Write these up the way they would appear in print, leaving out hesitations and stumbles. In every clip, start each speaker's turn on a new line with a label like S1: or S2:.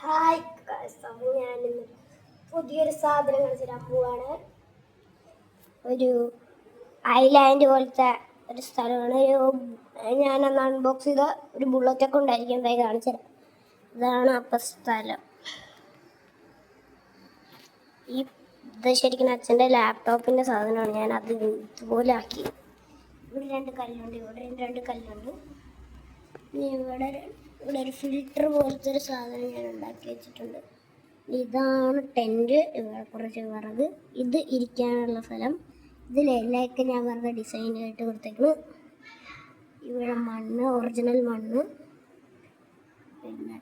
S1: Hi അപ്പോൾ ഞാനിന്ന് പുതിയൊരു സാധനം കാണിച്ചിടാൻ പോവാണ്. ഒരു ഐലാൻഡ് പോലത്തെ ഒരു സ്ഥലമാണ്. ഞാനന്ന് അൺബോക്സ് ചെയ്ത ഒരു ബുള്ളറ്റൊക്കെ ഉണ്ടായിരിക്കും. എന്തായി കാണിച്ചുതരാം. ഇതാണ് അപ്പം സ്ഥലം. ഇത് ശരിക്കും അച്ഛൻ്റെ ലാപ്ടോപ്പിൻ്റെ സാധനമാണ്. ഞാൻ അത് ഇതുപോലെ ആക്കി. ഇവിടെ രണ്ട് കല്ലുണ്ട്, ഇവിടെ രണ്ട് കല്ലുണ്ട്. ഇവിടെ ഒരു ഫിൽറ്റർ പോലത്തെ ഒരു സാധനം ഞാൻ ഉണ്ടാക്കി വെച്ചിട്ടുണ്ട്. ഇതാണ് ടെൻറ്റ്. ഇവിടെ കുറച്ച് വിറക്, ഇത് ഇരിക്കാനുള്ള സ്ഥലം. ഇതിലെല്ലാമൊക്കെ ഞാൻ വെറുതെ ഡിസൈനായിട്ട് കൊടുത്തേക്കുന്നു. ഇവിടെ മണ്ണ്, ഒറിജിനൽ മണ്ണ്. പിന്നെ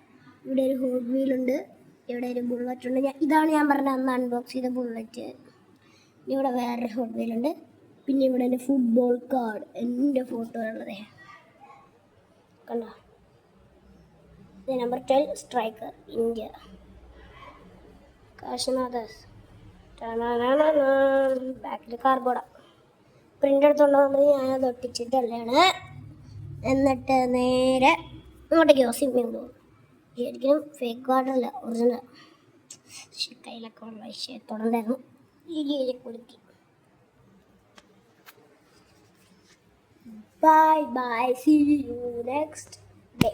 S1: ഇവിടെ ഒരു ഹോട്ട് വീലുണ്ട്, ഇവിടെ ഒരു ബുള്ളറ്റ് ഉണ്ട്. ഇതാണ് ഞാൻ പറഞ്ഞ അന്ന് അൺബോക്സ് ചെയ്ത ബുള്ളറ്റ്. ഇവിടെ വേറൊരു ഹോട്ട് വീലുണ്ട്. പിന്നെ ഇവിടെ എൻ്റെ ഫുട്ബോൾ കാർഡ്, എൻ്റെ ഫോട്ടോ ഉള്ളത് കണ്ടോ. നമ്പർ 12 സ്ട്രൈക്കർ ഇന്ത്യ, കാശിനാഥസ്. ബാക്കിൽ കാർബോർഡ പ്രിൻ്റ് എടുത്തുകൊണ്ടുവന്നത് ഞാനത് ഒട്ടിച്ചിട്ടല്ലാണ്. എന്നിട്ട് നേരെ ഇങ്ങോട്ടേക്ക് സ്വിമ്മിങ് പൂൾ. ശരിക്കും ഫേക്ക് വാട്ടറല്ല, ഒറിജിനൽ. കയ്യിലൊക്കെ ഉള്ള വിഷയത്തോടുണ്ടായിരുന്നു. ഈ കുലുക്കി. Bye bye, see you next day.